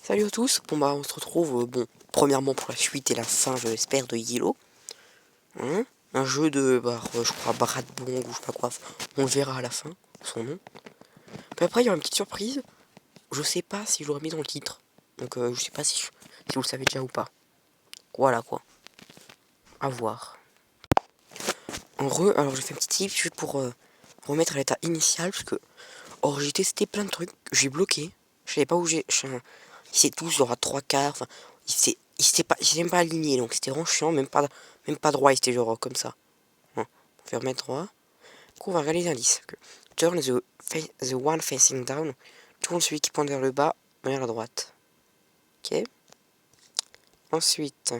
Salut à tous, bon bah on se retrouve, bon, premièrement pour la suite et la fin je l'espère de Yellow. Hein, un jeu de, je crois Brad Bong ou je sais pas quoi, on le verra à la fin, son nom. Puis après il y aura une petite surprise, je sais pas si je l'aurais mis dans le titre. Donc je sais pas si vous le savez déjà ou pas. Voilà quoi, à voir. Alors j'ai fait un petit tip juste pour remettre à l'état initial, parce que j'ai testé plein de trucs, j'ai bloqué, je savais pas où il sait tout, il y aura 3/4, enfin, il s'est même pas aligné, donc c'était vraiment chiant, même pas droit, il était genre comme ça. Hein. On va remettre droit. Du coup, on va regarder les indices. Turn the one facing down. Tourne celui qui pointe vers le bas, vers la droite. Ok. Ensuite,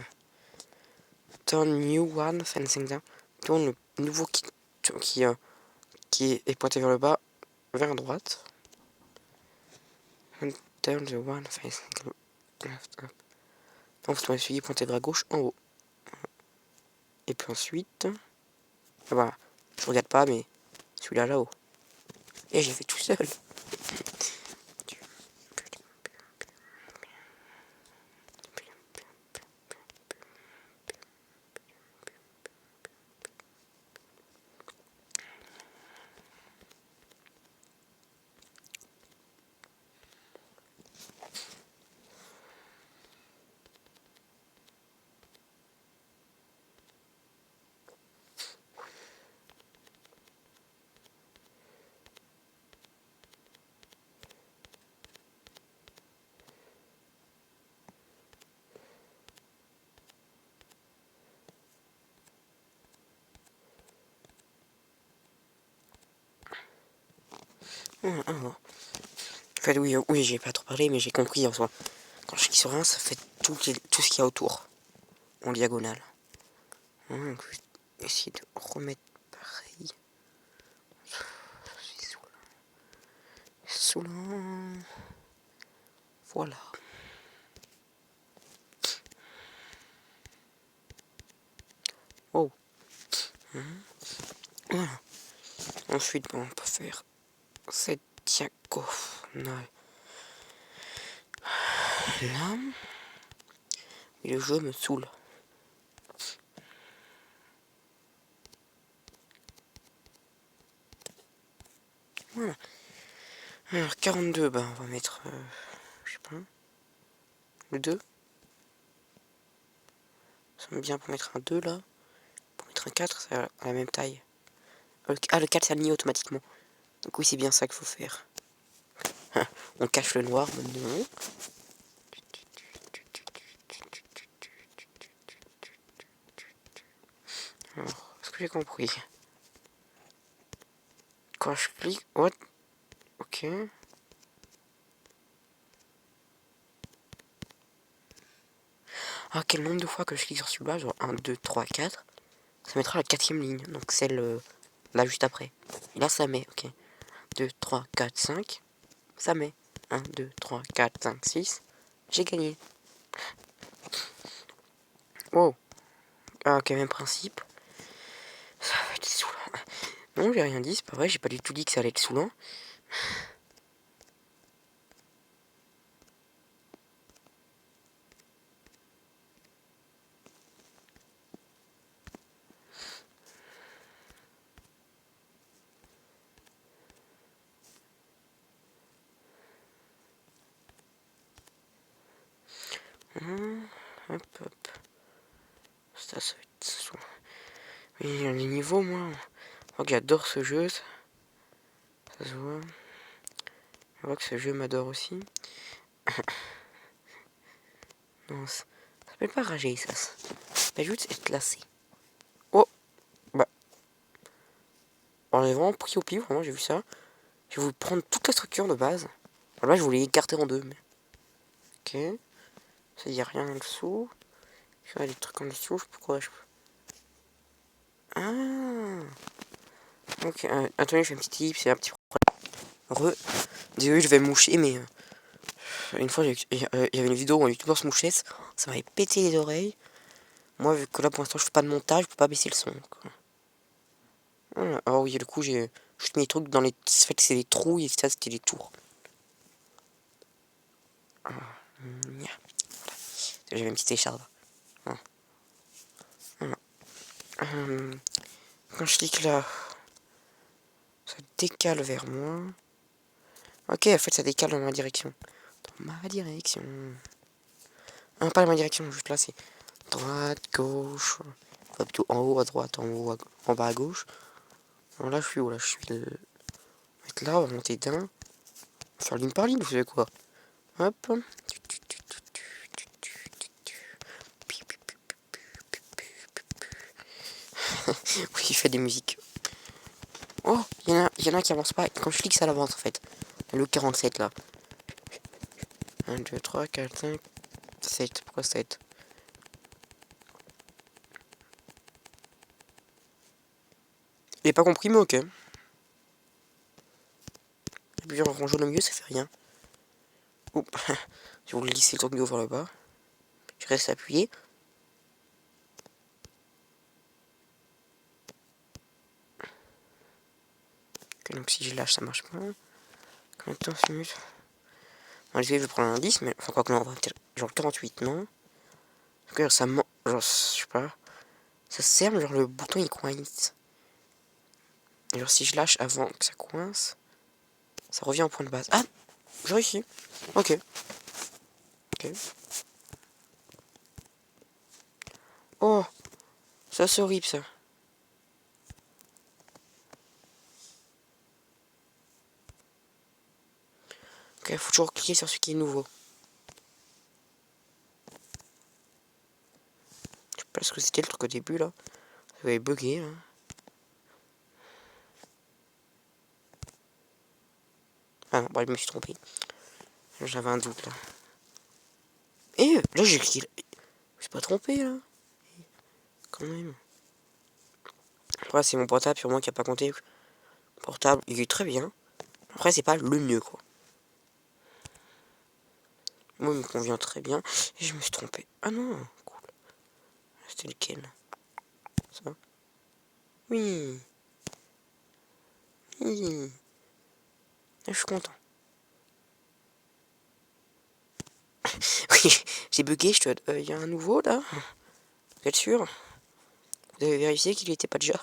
turn new one facing down. Tourne le nouveau qui est pointé vers le bas, vers la droite. And turn the one facing left up. Donc, celui qui est pointé vers la gauche, en haut. Et puis ensuite, voilà, je regarde pas, mais celui-là là-haut. Et j'ai fait tout seul. En fait, oui, j'ai pas trop parlé, mais j'ai compris en soi. Quand je clique sur un, ça fait tout ce qu'il y a autour, en diagonale. Je vais essayer de remettre pareil. C'est saoulant. Voilà. Oh. Voilà. Ensuite, on peut faire cette diagonale là. Et le jeu me saoule. Voilà. Alors, 42, on va mettre, je sais pas, le 2. Ça me bien pour mettre un 2 là. Pour mettre un 4, c'est à la même taille. Le 4 s'aligne automatiquement. Donc oui, c'est bien ça qu'il faut faire. On cache le noir maintenant. Alors, est-ce que j'ai compris? Quand je clique... What? Ok. Ah, quel nombre de fois que je clique sur celui-là, genre 1, 2, 3, 4, ça mettra la 4ème ligne, donc celle là juste après. Et là, ça met, ok. 2, 3, 4, 5, ça met. 1, 2, 3, 4, 5, 6, j'ai gagné. Wow. Ah, ok, même principe. Ça va être saoulant. Non, j'ai rien dit, c'est pas vrai, j'ai pas du tout dit que ça allait être saoulant. Hop, hop. Ça va être saoulant. Oui, les niveaux, moi, je crois que j'adore ce jeu, ça se voit. Je vois que ce jeu m'adore aussi. Non, ça s'appelle pas rager, ça s'appelle juste être lassé. Oh, bah. Alors j'ai vraiment pris au pif, vraiment, j'ai vu ça. Je vais vous prendre toute la structure de base. Alors là, je voulais écarter en deux, mais... Ok. Ça y a rien en dessous. Je vois des trucs en dessous, je sais pas pourquoi je... Ah. Ok, attendez, je fais un petit tip, c'est un petit problème. Désolé, je vais me moucher, mais... une fois, il y avait une vidéo où un youtubeur se mouchait, ça m'avait pété les oreilles. Moi, vu que là, pour l'instant, je fais pas de montage, je peux pas baisser le son, quoi. Voilà. Alors oui, du coup, j'ai juste mis les trucs dans les... En fait, c'est des trous, et ça, c'était des tours. J'avais une petite écharpe. Voilà. Quand je clique là, ça décale vers moi. Ok, en fait ça décale dans ma direction. Dans ma direction. Ah, pas dans ma direction, juste là c'est droite, gauche. Enfin, plutôt en haut à droite, en haut en bas à gauche. Alors là je suis où là? Je suis mettre là, on va monter d'un. Faire ligne par ligne, vous savez quoi? Hop. Oui, il fait des musiques. Oh, il y en a qui avance pas. Quand je clique, ça avance en fait. Le 47 là. 1, 2, 3, 4, 5, 7. Pourquoi 7? J'ai pas compris, mais ok. Et puis en rangeant au milieu, ça fait rien. Oups. Si vous glissez le truc de haut vers le bas, je reste appuyé. Ok, donc si je lâche, ça marche pas. Combien de temps, 6 minutes? Bon, je vais prendre un indice, mais enfin, quoi que non, genre 48, non? Donc, ça genre, je sais pas. Ça sert, mais genre le bouton il coince. Et genre si je lâche avant que ça coince, ça revient au point de base. Ah, j'ai réussi. Ok. Ok. Oh, ça c'est horrible ça. Ok, faut toujours cliquer sur ce qui est nouveau. Je sais pas ce que c'était le truc au début là. Ça avait bugué là. Ah non, bah, je me suis trompé. J'avais un doute là. Et là j'ai cliqué. Je suis pas trompé là. Quand même. Après c'est mon portable sur moi qui a pas compté. Portable, il est très bien. Après c'est pas le mieux quoi. Moi il me convient très bien. Et je me suis trompé. Ah non, cool. C'était lequel? Ça? Oui. Oui. Ah, je suis content. Oui, j'ai bugué, je te... y a un nouveau là? Vous êtes sûr? Vous avez vérifié qu'il était pas déjà?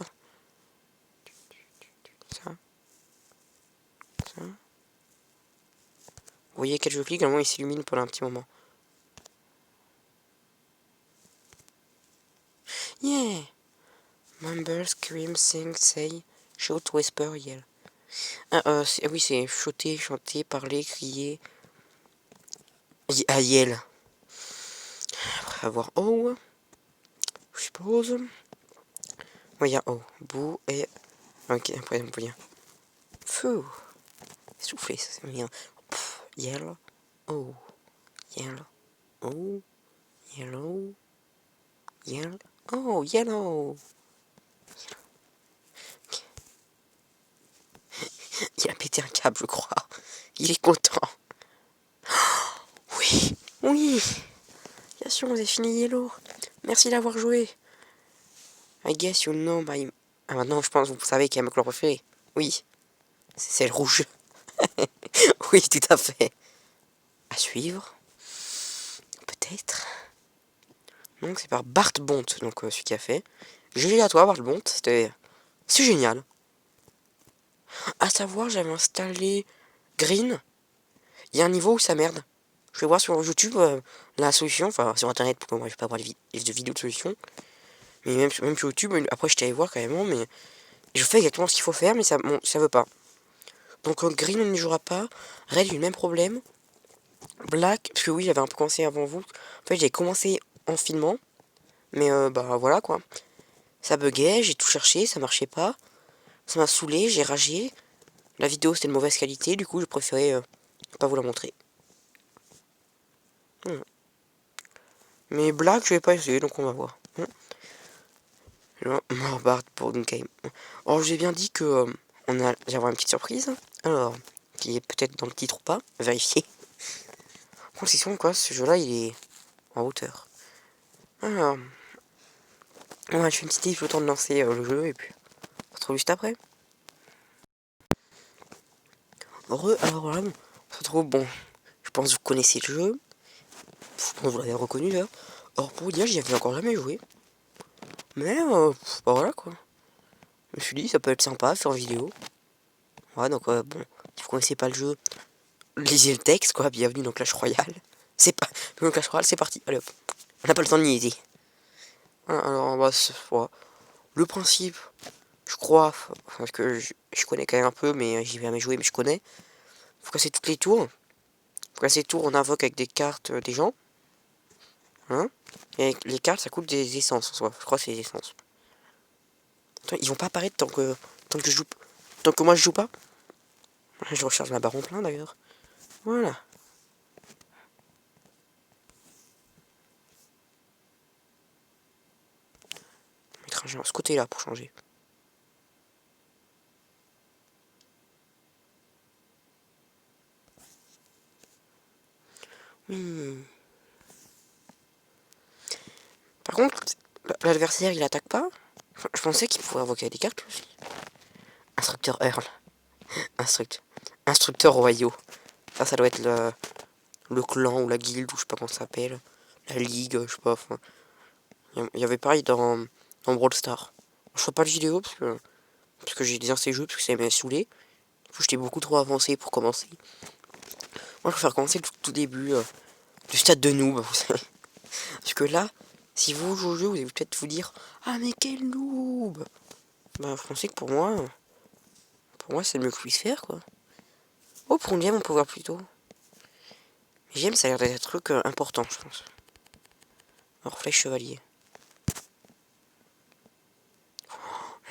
Ça? Ça? Vous voyez quel je clique, au moins il s'illumine pendant un petit moment. Yeah! Members scream, sing, say, shout, whisper, yell. Ah, oui, c'est chanter, chanter, parler, crier. Ah, yell. Après avoir oh, je suppose. Oui, il y a oh, bou et. Ok, après on peut dire feu. Souffler, ça c'est bien. Yell, oh, yell, oh, yellow, yell, oh, yellow. Il a pété un câble, je crois. Il est content. Oui, oui. Bien sûr, vous avez fini Yellow. Merci d'avoir joué. I guess you know my... Ah, maintenant, je pense que vous savez quel est ma couleur préférée. Oui, c'est le rouge. Oui, tout à fait. À suivre. Peut-être. Donc, c'est par Bart Bont, donc celui qui a fait. GG à toi, Bart Bont. C'est génial. À savoir, j'avais installé Green. Il y a un niveau où ça merde. Je vais voir sur YouTube la solution, enfin sur internet, pour que moi je vais pas voir les vidéos de solution. Mais même sur YouTube, après je t'allais voir carrément, mais je fais exactement ce qu'il faut faire, mais ça, bon, ça veut pas. Donc Green on ne jouera pas, Red, j'ai eu le même problème. Black, parce que oui, j'avais un peu commencé avant vous. En fait, j'ai commencé en filmant, mais bah voilà quoi. Ça buguait, j'ai tout cherché, ça marchait pas. Ça m'a saoulé, j'ai ragé. La vidéo c'était de mauvaise qualité, du coup je préférais pas vous la montrer. Mais Black, je vais pas essayer, donc on va voir. Bart pour une game. Alors j'ai bien dit que j'avais une petite surprise. Alors, qui est peut-être dans le titre ou pas, vérifier. Concession quoi, ce jeu-là il est en hauteur. Alors, ouais, je fais une petite idée, le temps de lancer le jeu et puis on se retrouve juste après. Alors là, on se retrouve, bon, je pense que vous connaissez le jeu. Je pense que vous l'avez reconnu là. Or pour vous dire, j'y avais encore jamais joué. Mais bah voilà quoi. Je me suis dit ça peut être sympa à faire en vidéo. Ouais donc bon, si vous connaissez pas le jeu, lisez le texte quoi, bienvenue dans Clash Royale. C'est pas. Dans Clash Royale, c'est parti, allez hop. On n'a pas le temps de niaiser. Alors bah voilà. Le principe, je crois, parce que je connais quand même un peu, mais j'y ai jamais joué, mais je connais. Faut casser toutes les tours. Faut casser les tours, on invoque avec des cartes des gens. Hein. Et les cartes ça coûte des essences en soi. Je crois que c'est des essences. Attends, ils vont pas apparaître tant que je joue. Tant que moi je joue pas. Je recharge ma barre en plein d'ailleurs. Voilà. Mettre un géant de ce côté là pour changer. Hmm. Par contre, l'adversaire il attaque pas. Je pensais qu'il pouvait invoquer des cartes aussi. Instructeur Earl. Instructeur royaux. Ça doit être le clan ou la guilde ou je sais pas comment ça s'appelle. La ligue, je sais pas. Enfin, il y avait pareil dans Brawl Stars. Je fais pas de vidéo parce que j'ai désinstallé le jeu parce que ça m'a saoulé. J'étais beaucoup trop avancé pour commencer. Moi je préfère commencer le tout début du stade de noob. Parce que là, si vous jouez au jeu, vous allez peut-être vous dire ah mais quel noob. Bah vous pensez que pour moi c'est le mieux que je puisse faire quoi. Oh pour une gemme on peut voir plus tôt. Mais gemme ça a l'air d'être un truc important je pense. Alors flèche chevalier. Oh,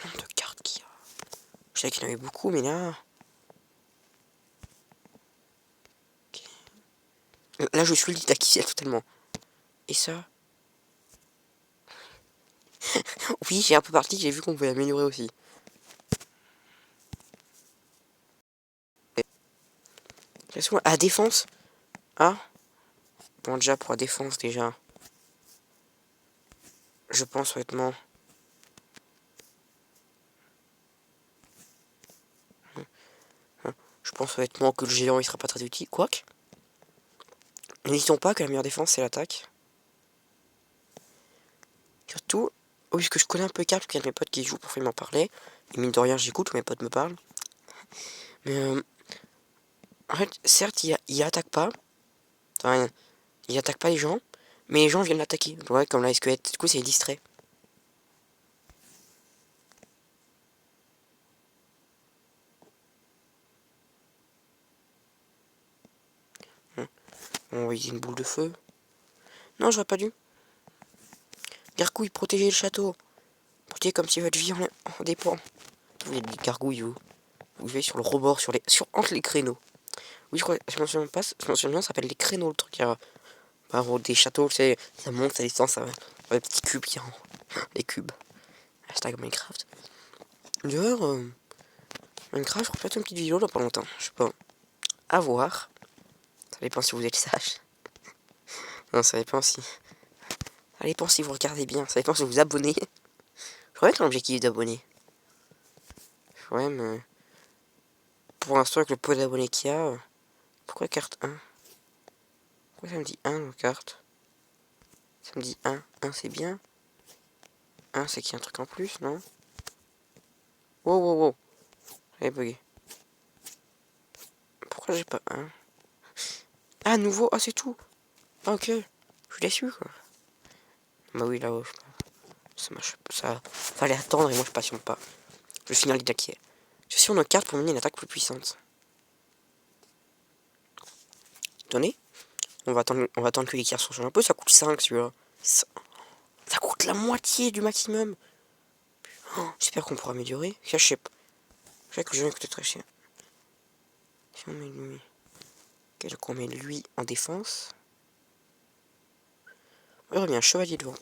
le nombre de cartes qu'il y a. Je savais qu'il y en avait beaucoup mais là. Là je suis l'itakiel totalement. Et ça. Oui j'ai un peu parti, j'ai vu qu'on pouvait améliorer aussi. À la défense. Ah. Bon déjà pour la défense déjà. Je pense honnêtement. Je pense honnêtement que le géant il sera pas très utile. Quoique. N'hésitons pas que la meilleure défense c'est l'attaque. Surtout, oui, parce que je connais un peu Cap, parce qu'il y a de mes potes qui jouent pour m'en parler. Et mine de rien, j'écoute, mes potes me parlent. Mais en fait, certes, il attaque pas. Enfin, il attaque pas les gens, mais les gens viennent l'attaquer. Ouais, comme la squelette, du coup, c'est distrait. On va utiliser une boule de feu. Non, j'aurais pas dû. Gargouille, protégez le château. Protégez comme si votre vie en dépend. Vous êtes des gargouilles, vous. Vous vivez sur le rebord, entre les créneaux. Oui, je crois, je mentionne bien, ça s'appelle les créneaux, le truc. Des châteaux, tu sais, ça monte à distance, des petits cubes qui rentrent. Les cubes. Hashtag Minecraft. D'ailleurs, Minecraft, je ferai peut-être une petite vidéo là pas longtemps. Je sais pas. À voir. Ça dépend si vous êtes sage. Non, ça dépend si. Ça dépend si vous regardez bien. Ça dépend si vous vous abonnez. Je crois être l'objectif d'abonnés. Ouais, mais. Pour l'instant, avec le peu d'abonnés qu'il y a. Pourquoi carte 1? Pourquoi ça me dit 1 dans la carte? Ça me dit 1. 1 c'est bien. 1 c'est qu'il y a un truc en plus, non? Wow, wow, wow. J'avais bugué. Pourquoi j'ai pas 1? Ah, nouveau. Ah, c'est tout. Ah, ok. Je suis déçu, quoi. Bah oui, là-haut, ça marche. Ça fallait attendre et moi je patiente pas. Je finis d'attaquer. Je suis en carte pour mener une attaque plus puissante. Tenez. On va attendre que les cartes changent un peu. Ça coûte 5 celui-là. Ça coûte la moitié du maximum. Oh, j'espère qu'on pourra améliorer. Ça, je sais pas. Je sais que le jeu coûte très cher. Si on met lui. Ok, donc on met lui en défense. Il revient un chevalier devant.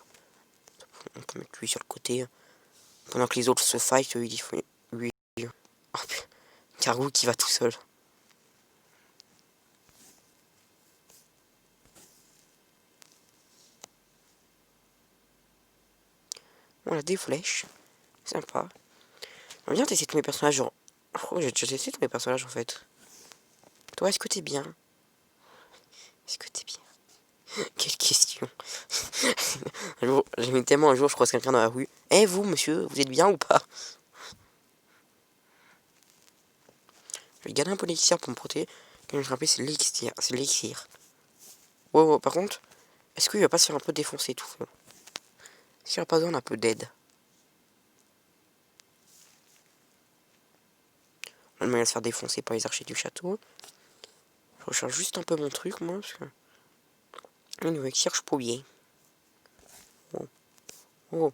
On peut mettre lui sur le côté. Pendant que les autres se fight, il faut lui. Oh, Cargou qui va tout seul. On a des flèches. Sympa. On va bien tester tous mes personnages. Genre. Oh, j'ai déjà testé tous mes personnages en fait. Toi, est-ce que t'es bien? Est-ce que t'es bien? Quelle question. J'ai mis tellement un jour, je croise quelqu'un dans la rue. Eh vous, monsieur, vous êtes bien ou pas? Je vais garder un peu d'élixir pour me protéger. Comme je me rappelle, c'est l'élixir. C'est l'élixir. Wow, wow, par contre, est-ce qu'il va pas se faire un peu défoncer tout? Est-ce qu'il n'y a pas besoin d'un peu d'aide? On a le moyen de se faire défoncer par les archers du château. Je recharge juste un peu mon truc, moi, parce que... Une élixir, je peux bien. Oh. Oh.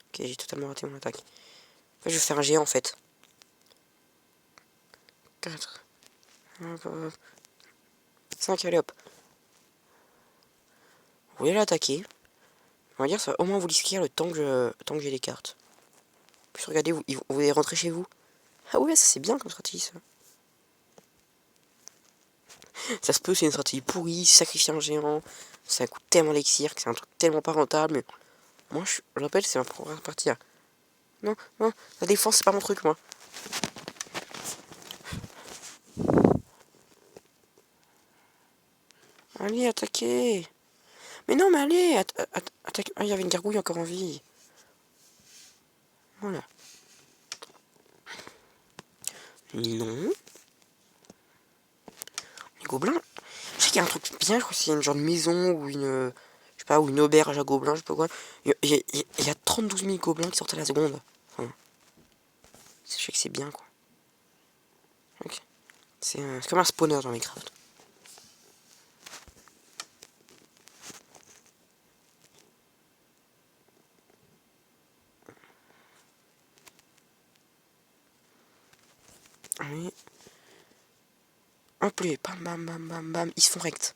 Ok, j'ai totalement raté mon attaque. En fait, je vais faire un géant, en fait. 4. 5, allez hop. Vous voulez l'attaquer? On va dire ça va au moins vous risquer le temps que j'ai des cartes. Puis regardez, vous allez rentrer chez vous. Ah ouais, ça c'est bien comme stratégie ça. Ça se peut, c'est une stratégie pourrie, sacrifier un géant. Ça coûte tellement d'élixir que c'est un truc tellement pas rentable. Mais moi, je rappelle, c'est ma première partie. Non, non, la défense c'est pas mon truc moi. Allez, attaquez. Mais non, mais allez, attaquez. Ah, il y avait une gargouille encore en vie. Voilà. Non. Les gobelins. Je sais qu'il y a un truc bien, je crois que c'est une genre de maison ou une. Je sais pas, ou une auberge à gobelins, je sais pas quoi. Il y a 32 000 gobelins qui sortent à la seconde. Enfin, je sais que c'est bien quoi. Okay. C'est comme un spawner dans Minecraft. Oui. Hop, les bam bam bam bam bam. Ils se font rects.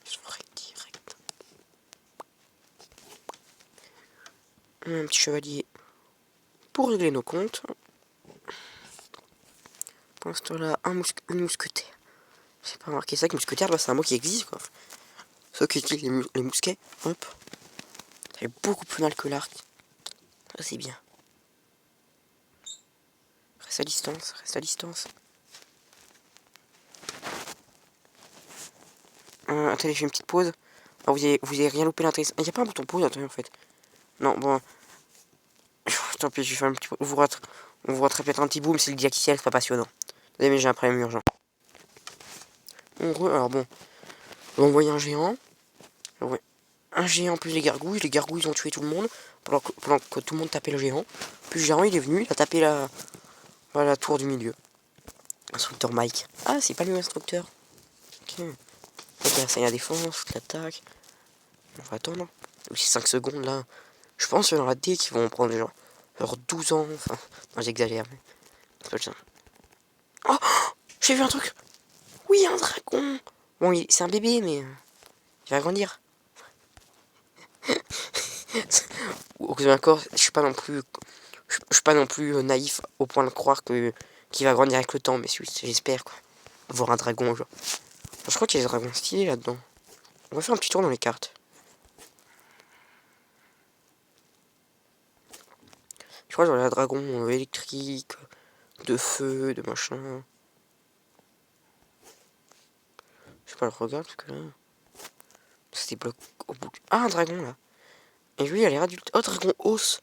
Ils se font rects direct. Un petit chevalier pour régler nos comptes. Pour l'instant là, une mousquetaire. J'ai pas remarqué ça que mousquetaire, bah, c'est un mot qui existe quoi. Ceux qui utilisent les mousquets, hop. Ça fait beaucoup plus mal que l'arc. Ça c'est bien. Reste à distance, reste à distance. Attendez, je fais une petite pause. Ah, vous avez rien loupé l'intéressant. Il n'y a pas un bouton pause, attendez en fait. Non, bon. Tant pis, je vais faire un petit pause. On vous rattrape peut-être un petit boom, c'est le diaxiciel, c'est pas passionnant. Désolé, mais j'ai un problème urgent. Alors bon, on va envoyer un géant. Un géant plus les gargouilles. Les gargouilles ont tué tout le monde pendant que tout le monde tapait le géant. Puis le géant il est venu, il a tapé la tour du milieu. Instructeur Mike. Ah, c'est pas lui l'instructeur. Ok. Ok, ça y est, la défense, l'attaque. On va attendre. Aussi 5 secondes là. Je pense qu'il y en aura des qui vont prendre genre 12 ans. Enfin, non, j'exagère, mais c'est pas le ça. Oh, j'ai vu un truc. Oui, un dragon. Bon, c'est un bébé, mais il va grandir. Ou encore, je suis pas non plus, je suis pas non plus naïf au point de croire que qu'il va grandir avec le temps, mais j'espère quoi. Voir un dragon, genre. Je crois qu'il y a des dragons stylés là-dedans. On va faire un petit tour dans les cartes. Je crois genre il y a un dragon électrique, de feu, de machin. Je sais pas, le regarde parce que là, c'est des blocs au bout. Ah, un dragon là. Et lui, il a l'air adulte. Oh, dragon os.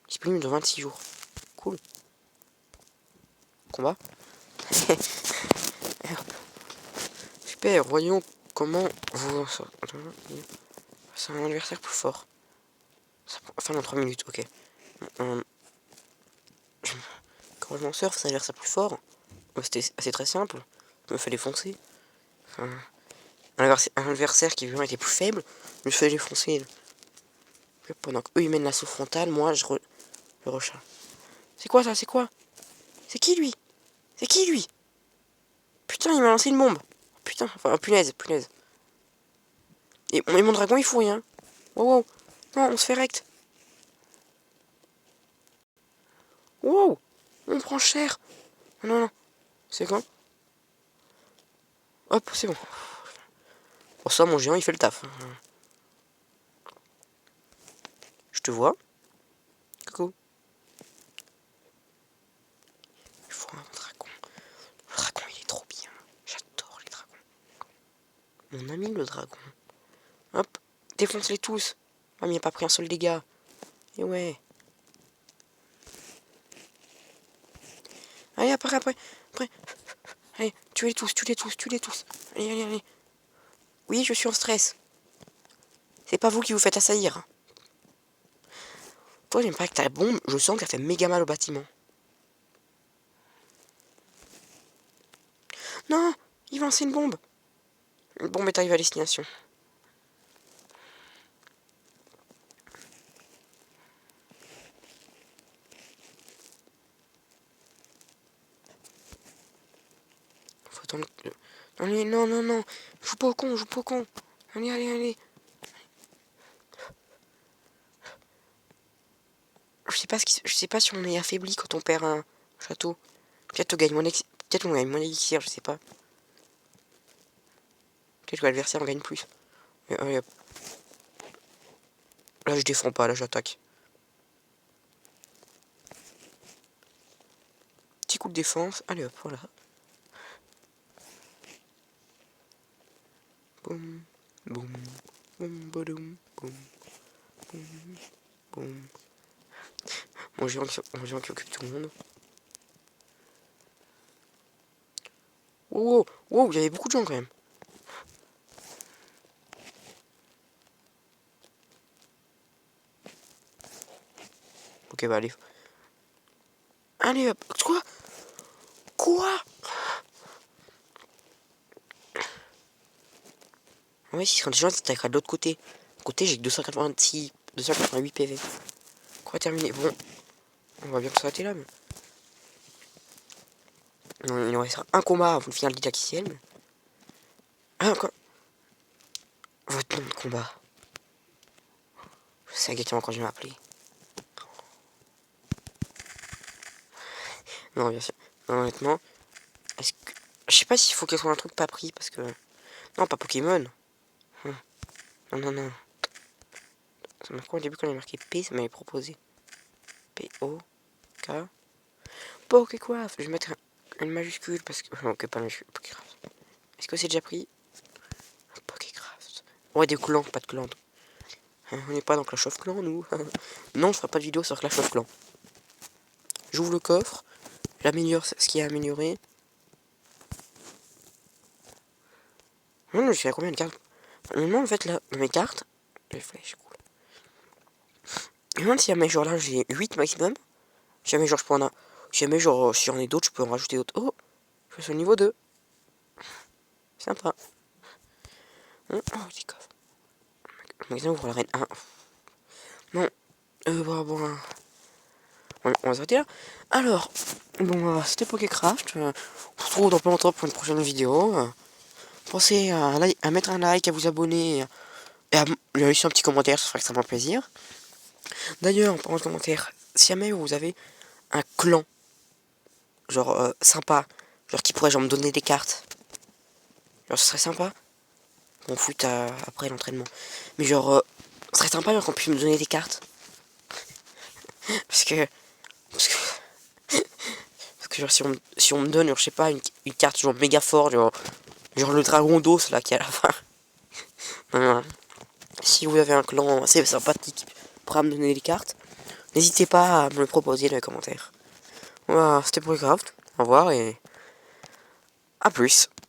Disponible dans 26 jours. Cool. Combat. Super, voyons comment vous... C'est un adversaire plus fort. Enfin, dans 3 minutes, ok. Quand je m'en surfe, c'est un adversaire plus fort. C'est très simple. Je me fais défoncer. Enfin, un adversaire qui vraiment était plus faible, je me fais défoncer. Pendant qu'eux ils mènent l'assaut frontal, moi je recharge. C'est quoi ça? C'est quoi? C'est qui lui? C'est qui lui? Putain, il m'a lancé une bombe. Putain, enfin, punaise, punaise. Et mon dragon il fout rien. Wow, wow. Non, on se fait rect. Wow, on prend cher. Non, non, c'est quoi? Hop, c'est bon. Pour ça, mon géant il fait le taf. Je te vois. Coucou. Il faut un dragon. Le dragon il est trop bien. J'adore les dragons. Mon ami le dragon. Hop, défonce-les tous. Ah, mais il a pas pris un seul dégât. Et ouais. Allez, après. Allez, tuez-les tous. Allez, allez. Oui, je suis en stress. C'est pas vous qui vous faites assaillir. Toi, j'aime pas que ta bombe, je sens que ça fait méga mal au bâtiment. Non, il va lancer une bombe. Une bombe est arrivée à destination. Faut attendre que... Allez, non. Joue pas au con. Allez. Je sais pas si on est affaibli quand on perd un château. Peut-être on gagne moins d'élixir, je sais pas. Peut-être que l'adversaire en gagne plus. Mais, allez, hop. Là, je défends pas, là, j'attaque. Petit coup de défense. Allez, hop, voilà. Boum, boum, boum. Mon géant qui occupe tout le monde. Wow, il y avait beaucoup de gens quand même. Ok, bah allez. Allez, hop. Quoi? Ouais, si sont des gens qui s'attaqueraient de l'autre côté. Côté, j'ai que 288 PV. Quoi, terminé? Bon, on va bien s'arrêter là, mais... Non, il nous restera un combat avant de finir le didacticiel. Mais... Ah, quoi? Votre nom de combat. Je sais exactement quand je vais m'appeler. Non, bien sûr. Non, honnêtement, est-ce que... Je sais pas s'il faut qu'il soit un truc pas pris, parce que... Non, pas Pokémon. Non. Ça m'a quoi au début quand il a marqué P, ça m'avait proposé. P-O-K... Pokécraft. Je vais mettre une majuscule, parce que... Ok, pas la majuscule, Pokécraft. Est-ce que c'est déjà pris? Pokécraft. Ouais, des clans, pas de clans. On n'est pas dans Clash of Clans, nous. Non, on fera pas de vidéo sur Clash of Clans. J'ouvre le coffre. J'améliore ce qui est amélioré. Non, je sais à combien de cartes. Non, en fait, là, dans mes cartes, les flèches, cool. Et même si jamais, genre là, j'ai 8 maximum. Si jamais, genre, je peux en a... Si jamais, genre, si j'en ai d'autres, je peux en rajouter d'autres. Oh, je suis au niveau 2. Sympa. Oh, petit coffre. Le magasin ouvre la reine 1. Non. Bon. On va s'arrêter là. Alors, bon, c'était Pokécraft. On se retrouve dans pas longtemps pour une prochaine vidéo. Pensez à mettre un like, à vous abonner et à laisser un petit commentaire, ça ferait extrêmement plaisir. D'ailleurs, en parlant de commentaire, si jamais vous avez un clan, genre sympa, genre qui pourrait genre me donner des cartes, genre ce serait sympa. On fout après l'entraînement. Mais genre, ce serait sympa genre, qu'on puisse me donner des cartes. Parce que genre si on me donne, genre, je sais pas, une carte genre méga fort, genre le dragon d'os là qui est à la fin. Non. Si vous avez un clan assez sympathique pour me donner des cartes, n'hésitez pas à me le proposer dans les commentaires. Voilà, c'était Pokécraft. Au revoir et à plus.